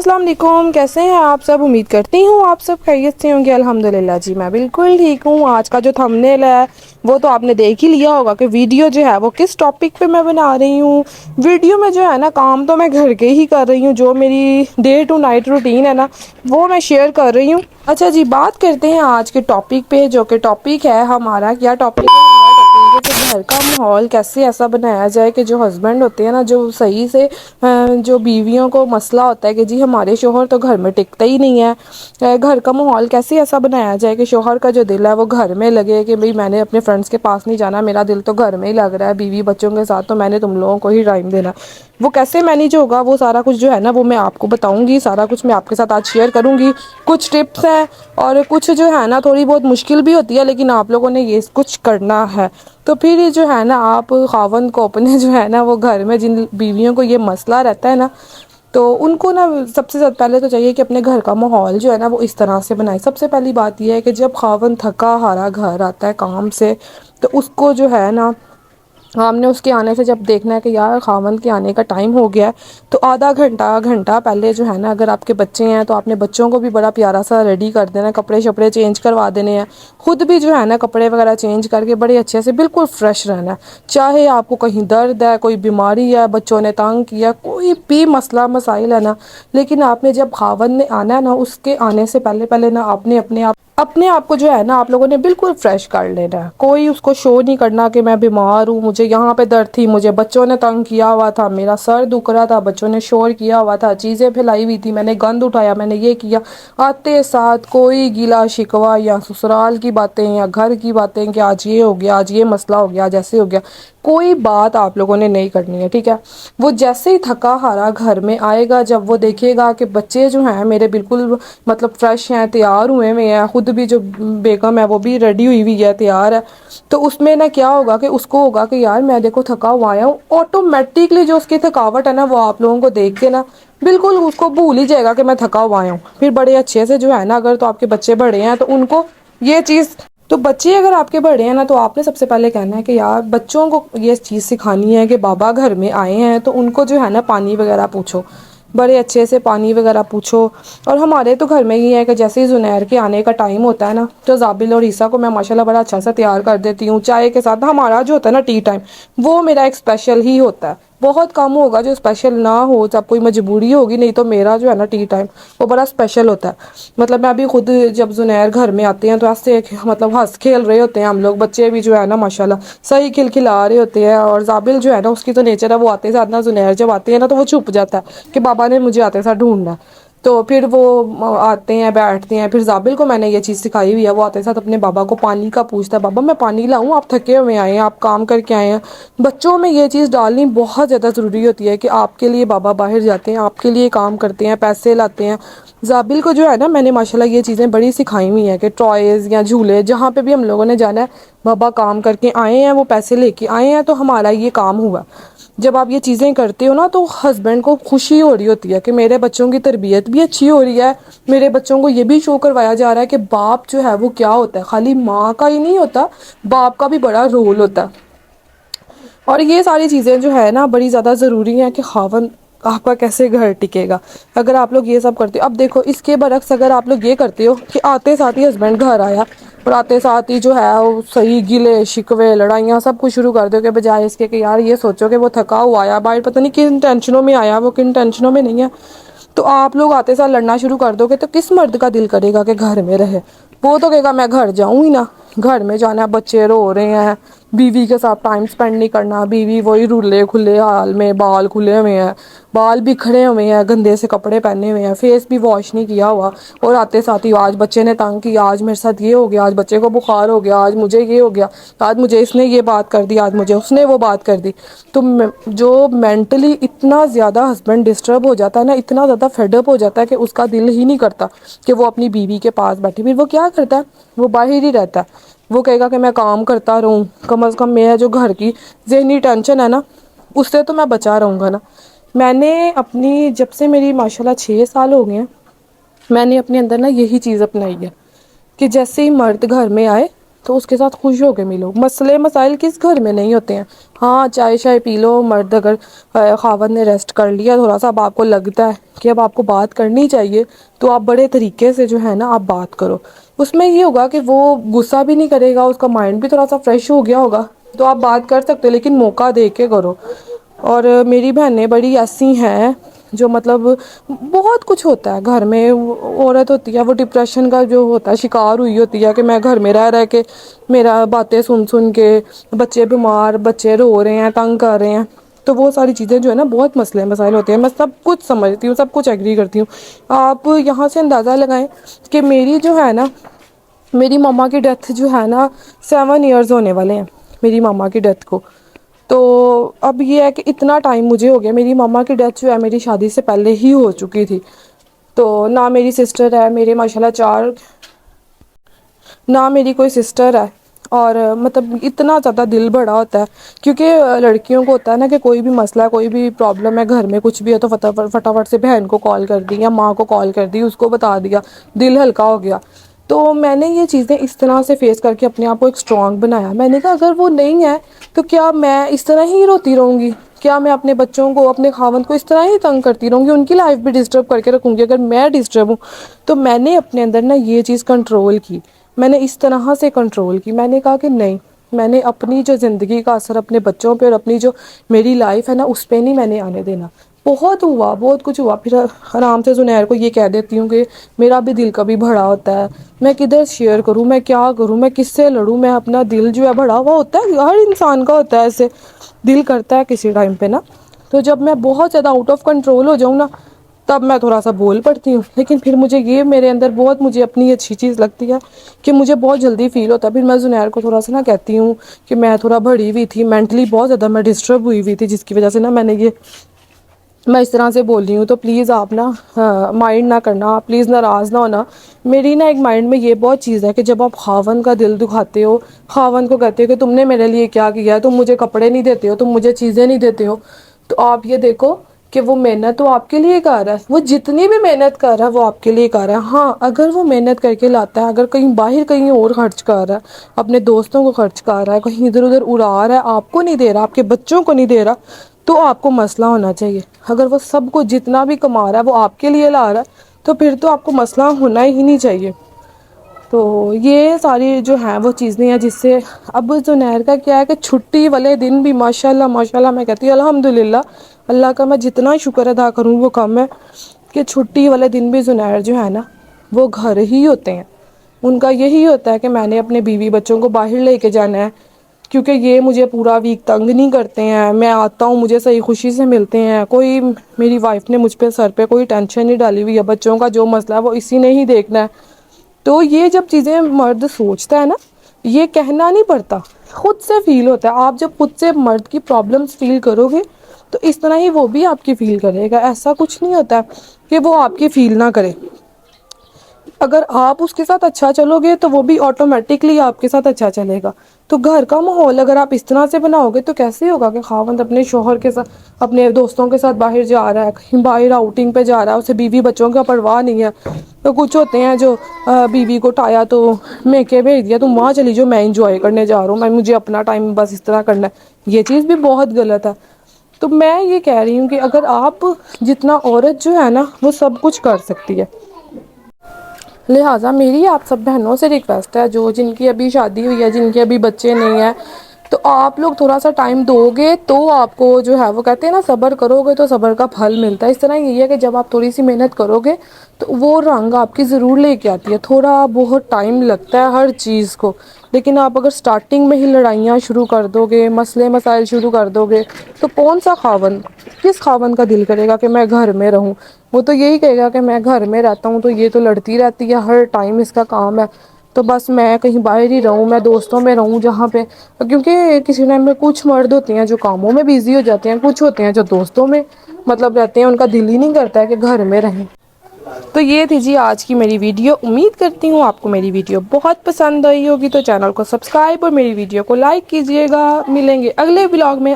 السلام علیکم، کیسے ہیں آپ سب؟ امید کرتی ہوں آپ سب خیریت سے ہوں گے۔ الحمدللہ جی میں بالکل ٹھیک ہوں۔ آج کا جو تھمبنیل ہے وہ تو آپ نے دیکھ ہی لیا ہوگا کہ ویڈیو جو ہے وہ کس ٹاپک پہ میں بنا رہی ہوں۔ ویڈیو میں جو ہے نا کام تو میں گھر کے ہی کر رہی ہوں، جو میری ڈے ٹو نائٹ روٹین ہے نا وہ میں شیئر کر رہی ہوں۔ اچھا جی، بات کرتے ہیں آج کے ٹاپک پہ، جو کہ ٹاپک ہے ہمارا کیا ٹاپک ہے؟ کہ گھر کا ماحول کیسے ایسا بنایا جائے کہ جو ہسبینڈ ہوتے ہیں نا، جو صحیح سے جو بیویوں کو مسئلہ ہوتا ہے کہ جی ہمارے شوہر تو گھر میں ٹکتا ہی نہیں ہے، گھر کا ماحول کیسے ایسا بنایا جائے کہ شوہر کا جو دل ہے وہ گھر میں لگے کہ بھئی میں نے اپنے فرینڈس کے پاس نہیں جانا، میرا دل تو گھر میں ہی لگ رہا ہے، بیوی بچوں کے ساتھ تو میں نے تم لوگوں کو ہی ٹائم دینا۔ وہ کیسے مینیج ہوگا، وہ سارا کچھ جو ہے نا وہ میں آپ کو بتاؤں گی، سارا کچھ میں آپ کے ساتھ آج شیئر کروں گی۔ کچھ ٹپس ہیں اور کچھ جو ہے نا تھوڑی بہت مشکل بھی ہوتی ہے، لیکن آپ لوگوں نے یہ کچھ کرنا ہے۔ تو پھر جو ہے نا آپ خاوند کو اپنے جو ہے نا وہ گھر میں جن بیویوں کو یہ مسئلہ رہتا ہے نا، تو ان کو نا سب سے پہلے تو چاہیے کہ اپنے گھر کا ماحول جو ہے نا وہ اس طرح سے بنائے۔ سب سے پہلی بات یہ ہے کہ جب خاوند تھکا ہارا گھر آتا ہے کام سے، تو اس کو جو ہے نا ہم نے اس کے آنے سے جب دیکھنا ہے کہ یار خاوند کے آنے کا ٹائم ہو گیا ہے، تو آدھا گھنٹہ پہلے جو ہے نا، اگر آپ کے بچے ہیں تو آپ نے بچوں کو بھی بڑا پیارا سا ریڈی کر دینا، کپڑے شپڑے چینج کروا دینے ہیں، خود بھی جو ہے نا کپڑے وغیرہ چینج کر کے بڑے اچھے سے بالکل فریش رہنا ہے۔ چاہے آپ کو کہیں درد ہے، کوئی بیماری ہے، بچوں نے تنگ کیا، کوئی بھی مسئلہ مسائل ہے نا، لیکن آپ نے جب خاوند نے آنا ہے نا، اس کے آنے سے پہلے نا آپ نے اپنے آپ کو جو ہے نا آپ لوگوں نے بالکل فریش کر لینا ہے۔ کوئی اس کو شو نہیں کرنا کہ میں بیمار ہوں، مجھے یہاں پہ درد تھی، مجھے بچوں نے تنگ کیا ہوا تھا، میرا سر دکھ رہا تھا، بچوں نے شور کیا ہوا تھا، چیزیں پھیلائی ہوئی تھی، میں نے گند اٹھایا، میں نے یہ کیا۔ آتے ساتھ کوئی گلا شکوہ یا سسرال کی باتیں یا گھر کی باتیں کہ آج یہ ہو گیا، آج یہ مسئلہ ہو گیا، جیسے ہو گیا، کوئی بات آپ لوگوں نے نہیں کرنی ہے، ٹھیک ہے؟ وہ جیسے ہی تھکا ہارا گھر میں آئے گا، جب وہ دیکھے گا کہ بچے جو ہیں میرے بالکل مطلب فریش ہیں، تیار ہوئے ہیں، خود بھی جو بیگم ہے وہ بھی ریڈی ہوئی ہے، تیار ہے، تو اس میں نا کیا ہوگا کہ اس کو ہوگا کہ یار میں دیکھو تھکا ہوا آیا ہوں، آٹومیٹکلی جو اس کی تھکاوٹ ہے نا وہ آپ لوگوں کو دیکھ کے نا بالکل اس کو بھول ہی جائے گا کہ میں تھکا ہوا آیا ہوں۔ پھر بڑے اچھے سے جو ہے نا، اگر تو آپ کے بچے بڑے ہیں تو ان کو یہ چیز، تو بچے اگر آپ کے بڑے ہیں نا تو آپ نے سب سے پہلے کہنا ہے کہ یار بچوں کو یہ چیز سکھانی ہے کہ بابا گھر میں آئے ہیں تو ان کو جو ہے نا پانی وغیرہ پوچھو، بڑے اچھے سے پانی وغیرہ پوچھو۔ اور ہمارے تو گھر میں یہ ہے کہ جیسے ہی زنیر کے آنے کا ٹائم ہوتا ہے نا، تو زابل اور عیسیٰ کو میں ماشاءاللہ بڑا اچھا سا تیار کر دیتی ہوں چائے کے ساتھ۔ ہمارا جو ہوتا ہے نا ٹی ٹائم، وہ میرا ایک اسپیشل ہی ہوتا ہے، بہت کم ہوگا جو اسپیشل نہ ہو، جب کوئی مجبوری ہوگی، نہیں تو میرا جو ہے نا ٹی ٹائم وہ بڑا اسپیشل ہوتا ہے۔ مطلب میں ابھی خود جب زنیر گھر میں آتے ہیں تو ایسے مطلب ہنس کھیل رہے ہوتے ہیں ہم لوگ، بچے بھی جو ہے نا ماشاءاللہ صحیح کھلکھلا رہے ہوتے ہیں، اور زابل جو ہے نا اس کی تو نیچر ہے، وہ آتے ساتھ نا زنیر جب آتے ہیں نا تو وہ چھپ جاتا ہے کہ بابا نے مجھے آتے ساتھ ڈھونڈنا ہے۔ تو پھر وہ آتے ہیں، بیٹھتے ہیں، پھر زابل کو میں نے یہ چیز سکھائی ہوئی ہے، وہ آتے ساتھ اپنے بابا کو پانی کا پوچھتا ہے، بابا میں پانی لاؤں، آپ تھکے ہوئے آئے ہیں، آپ کام کر کے آئے ہیں۔ بچوں میں یہ چیز ڈالنی بہت زیادہ ضروری ہوتی ہے کہ آپ کے لیے بابا باہر جاتے ہیں، آپ کے لیے کام کرتے ہیں، پیسے لاتے ہیں۔ زابل کو جو ہے نا میں نے ماشاءاللہ یہ چیزیں بڑی سکھائی ہوئی ہیں کہ ٹوائز یا جھولے جہاں پہ بھی ہم لوگوں نے جانا ہے، بابا کام کر کے آئے ہیں، وہ پیسے لے کے آئے ہیں، تو ہمارا یہ کام ہوا۔ جب آپ یہ چیزیں کرتے ہو نا تو ہسبینڈ کو خوشی ہو رہی ہوتی ہے کہ میرے بچوں کی تربیت بھی اچھی ہو رہی ہے، میرے بچوں کو یہ بھی شو کروایا جا رہا ہے کہ باپ جو ہے وہ کیا ہوتا ہے، خالی ماں کا ہی نہیں ہوتا، باپ کا بھی بڑا رول ہوتا ہے۔ اور یہ ساری چیزیں جو ہے نا بڑی زیادہ ضروری ہیں کہ خاوند آپ کا کیسے گھر ٹکے گا اگر آپ لوگ یہ سب کرتے ہو۔ اب دیکھو اس کے برعکس اگر آپ لوگ یہ کرتے ہو کہ آتے ساتھ ہی ہسبینڈ گھر آیا اور آتے ساتھ ہی جو ہے وہ صحیح گلے شکوے لڑائیاں سب کچھ شروع کر دو، کہ بجائے اس کے کہ یار یہ سوچو کہ وہ تھکا ہوا آیا باہر، پتہ نہیں کن ٹینشنوں میں آیا، وہ کن ٹینشنوں میں نہیں ہے، تو آپ لوگ آتے ساتھ لڑنا شروع کر دو گے تو کس مرد کا دل کرے گا کہ گھر میں رہے؟ وہ تو کہے گا میں گھر جاؤں ہی نا، گھر میں جانا، بچے رو رہے ہیں، بیوی کے ساتھ ٹائم سپینڈ نہیں کرنا، بیوی وہی رولے کھلے حال میں، بال کھلے ہوئے ہیں، بال بکھرے ہوئے ہیں، گندے سے کپڑے پہنے ہوئے ہیں، فیس بھی واش نہیں کیا ہوا، اور آتے ساتھ ہی آج بچے نے تنگ کیا، آج میرے ساتھ یہ ہو گیا، آج بچے کو بخار ہو گیا، آج مجھے یہ ہو گیا، آج مجھے اس نے یہ بات کر دی، آج مجھے اس نے وہ بات کر دی۔ تو جو مینٹلی اتنا زیادہ ہسبینڈ ڈسٹرب ہو جاتا ہے نا، اتنا زیادہ فیڈ اپ ہو جاتا ہے کہ اس کا دل ہی نہیں کرتا کہ وہ اپنی بیوی کے پاس بیٹھے، پھر وہ کیا کرتا ہے، وہ باہر ہی رہتا ہے، وہ کہے گا کہ میں کام کرتا رہوں، کم از کم میرا جو گھر کی ذہنی ٹینشن ہے نا اس سے تو میں بچا رہوں گا نا۔ میں نے اپنی جب سے میری ماشاءاللہ 6 سال ہو گئے ہیں، میں نے اپنے اندر نا یہی چیز اپنائی ہے کہ جیسے ہی مرد گھر میں آئے تو اس کے ساتھ خوش ہو کے ملو. مسئلے مسائل کس گھر میں نہیں ہوتے ہیں. ہاں چائے شائے پی لو, مرد اگر خاوند نے ریسٹ کر لیا تھوڑا سا, اب آپ کو لگتا ہے کہ اب آپ کو بات کرنی چاہیے, تو آپ بڑے طریقے سے جو ہے نا آپ بات کرو. اس میں یہ ہوگا کہ وہ غصہ بھی نہیں کرے گا, اس کا مائنڈ بھی تھوڑا سا فریش ہو گیا ہوگا, تو آپ بات کر سکتے ہو, لیکن موقع دے کے کرو. اور میری بہنیں بڑی ایسی ہیں جو مطلب بہت کچھ ہوتا ہے گھر میں, عورت ہوتی ہے وہ ڈپریشن کا جو ہوتا ہے شکار ہوئی ہوتی ہے کہ میں گھر میں رہ کے میرا باتیں سن سن کے, بچے بیمار, بچے رو رہے ہیں, تنگ کر رہے ہیں, تو وہ ساری چیزیں جو ہے نا بہت مسئلے مسائل ہوتے ہیں. میں سب کچھ سمجھتی ہوں, سب کچھ ایگری کرتی ہوں. آپ یہاں سے اندازہ لگائیں کہ میری جو ہے نا, میری مما کی ڈیتھ جو ہے نا 7 ایئرز ہونے والے ہیں میری مما کی ڈیتھ کو. تو اب یہ ہے کہ اتنا ٹائم مجھے ہو گیا, میری مما کی ڈیتھ جو ہے میری شادی سے پہلے ہی ہو چکی تھی. تو نہ میری سسٹر ہے, میرے ماشاء اللہ 4, نہ میری کوئی سسٹر ہے. اور مطلب اتنا زیادہ دل بڑا ہوتا ہے, کیونکہ لڑکیوں کو ہوتا ہے نا کہ کوئی بھی مسئلہ, کوئی بھی پرابلم ہے گھر میں, کچھ بھی ہے تو فٹافٹ سے بہن کو کال کر دی یا ماں کو کال کر دی, اس کو بتا دیا, دل ہلکا ہو گیا. تو میں نے یہ چیزیں اس طرح سے فیس کر کے اپنے آپ کو ایک اسٹرانگ بنایا. میں نے کہا اگر وہ نہیں ہے تو کیا میں اس طرح ہی روتی رہوں گی, کیا میں اپنے بچوں کو, اپنے خاوند کو اس طرح ہی تنگ کرتی رہوں گی, ان کی لائف بھی ڈسٹرب کر کے رکھوں گی. اگر میں ڈسٹرب ہوں تو میں نے اپنے اندر نا یہ چیز کنٹرول کی, میں نے اس طرح سے کنٹرول کی. میں نے کہا کہ نہیں, میں نے اپنی جو زندگی کا اثر اپنے بچوں پہ اور اپنی جو میری لائف ہے نا اس پہ نہیں میں نے آنے دینا. بہت ہوا, بہت کچھ ہوا. پھر آرام سے زنیر کو یہ کہہ دیتی ہوں کہ میرا بھی دل کبھی بھرا ہوتا ہے, میں کدھر شیئر کروں, میں کیا کروں, میں کس سے لڑوں. میں اپنا دل جو ہے بھرا ہوا ہوتا ہے, ہر انسان کا ہوتا ہے, ایسے دل کرتا ہے کسی ٹائم پہ نا. تو جب میں بہت زیادہ آؤٹ آف کنٹرول ہو جاؤں نا, تب میں تھوڑا سا بول پڑتی ہوں. لیکن پھر مجھے یہ میرے اندر بہت, مجھے اپنی اچھی چیز لگتی ہے کہ مجھے بہت جلدی فیل ہوتا ہے. پھر میں زنیر کو تھوڑا سا نا کہتی ہوں کہ میں تھوڑا بڑی ہوئی تھی, مینٹلی بہت زیادہ میں ڈسٹرب ہوئی تھی, جس کی وجہ سے نا میں اس طرح سے بول رہی ہوں, تو پلیز آپ نا مائنڈ نہ کرنا, پلیز ناراض نہ ہونا. میری نا ایک مائنڈ میں یہ بہت چیز ہے کہ جب آپ خاوند کا دل دکھاتے ہو, خاوند کو کہتے ہو کہ تم نے میرے لیے کیا کیا ہے, تم مجھے کپڑے نہیں دیتے ہو, تم مجھے چیزیں نہیں دیتے ہو, تو آپ یہ دیکھو کہ وہ محنت تو آپ کے لیے کر رہا ہے, وہ جتنی بھی محنت کر رہا ہے وہ آپ کے لیے کر رہا ہے. ہاں اگر وہ محنت کر کے لاتا ہے, اگر کہیں باہر کہیں اور خرچ کر رہا ہے, اپنے دوستوں کو خرچ کر رہا ہے, کہیں ادھر ادھر اڑا رہا ہے, آپ کو نہیں دے رہا, آپ کے بچوں کو نہیں دے رہا, تو آپ کو مسئلہ ہونا چاہیے. اگر وہ سب کو جتنا بھی کما رہا ہے وہ آپ کے لیے لا رہا ہے, تو پھر تو آپ کو مسئلہ ہونا ہی نہیں چاہیے. تو یہ ساری جو ہیں وہ چیزیں ہیں جس سے اب زنیر کا کیا ہے کہ چھٹی والے دن بھی ماشاءاللہ میں کہتی ہوں الحمدللہ, اللہ کا میں جتنا شکر ادا کروں وہ کم ہے کہ چھٹی والے دن بھی زنیر جو ہے نا وہ گھر ہی ہوتے ہیں. ان کا یہی ہوتا ہے کہ میں نے اپنے بیوی بچوں کو باہر لے کے جانا ہے, کیونکہ یہ مجھے پورا ویک تنگ نہیں کرتے ہیں. میں آتا ہوں, مجھے صحیح خوشی سے ملتے ہیں, کوئی میری وائف نے مجھ پہ سر پہ کوئی ٹینشن نہیں ڈالی ہوئی ہے, بچوں کا جو مسئلہ ہے وہ اسی نے ہی دیکھنا ہے. تو یہ جب چیزیں مرد سوچتا ہے نا, یہ کہنا نہیں پڑتا, خود سے فیل ہوتا ہے. آپ جب خود سے مرد کی پرابلمس فیل کرو گے تو اس طرح ہی وہ بھی آپ کی فیل کرے گا. ایسا کچھ نہیں ہوتا کہ وہ آپ کی فیل نہ کرے. اگر آپ اس کے ساتھ اچھا چلو گے تو وہ بھی آٹومیٹکلی آپ کے ساتھ اچھا چلے گا. تو گھر کا ماحول اگر آپ اس طرح سے بناؤ گے تو کیسے ہوگا کہ خاوند اپنے شوہر کے ساتھ, اپنے دوستوں کے ساتھ باہر جا رہا ہے, کہیں باہر آؤٹنگ پہ جا رہا ہے, اسے بیوی بچوں کا پرواہ نہیں ہے. تو کچھ ہوتے ہیں جو بیوی کو اٹھایا تو میکے بھیج دیا, تم وہاں چلی جو, میں انجوائے کرنے جا رہا ہوں, مجھے اپنا ٹائم بس اس طرح کرنا ہے. یہ چیز بھی بہت غلط ہے. تو میں یہ کہہ رہی ہوں کہ اگر آپ جتنا عورت جو ہے نا وہ سب کچھ کر سکتی ہے, لہٰذا میری آپ سب بہنوں سے ریکویسٹ ہے جو جن کی ابھی شادی ہوئی ہے, جن کے ابھی بچے نہیں ہیں, تو آپ لوگ تھوڑا سا ٹائم دو گے تو آپ کو جو ہے وہ کہتے ہیں نا صبر کرو گے تو صبر کا پھل ملتا ہے. اس طرح یہی ہے کہ جب آپ تھوڑی سی محنت کرو گے تو وہ رنگ آپ کی ضرور لے کے آتی ہے. تھوڑا بہت ٹائم لگتا ہے ہر چیز کو, لیکن آپ اگر سٹارٹنگ میں ہی لڑائیاں شروع کر دو گے, مسئلے مسائل شروع کر دو گے, تو کون سا خاوند, کس خاوند کا دل کرے گا کہ میں گھر میں رہوں. وہ تو یہی کہے گا کہ میں گھر میں رہتا ہوں تو یہ تو لڑتی رہتی ہے, ہر ٹائم اس کا کام ہے, تو بس میں کہیں باہر ہی رہوں, میں دوستوں میں رہوں جہاں پہ, کیونکہ کسی ٹائم میں کچھ مرد ہوتے ہیں جو کاموں میں بیزی ہو جاتے ہیں, کچھ ہوتے ہیں جو دوستوں میں مطلب رہتے ہیں, ان کا دل ہی نہیں کرتا ہے کہ گھر میں رہیں. تو یہ تھی جی آج کی میری ویڈیو. امید کرتی ہوں آپ کو میری ویڈیو بہت پسند آئی ہوگی, تو چینل کو سبسکرائب اور میری ویڈیو کو لائک کیجیے گا. ملیں گے اگلے ولاگ میں.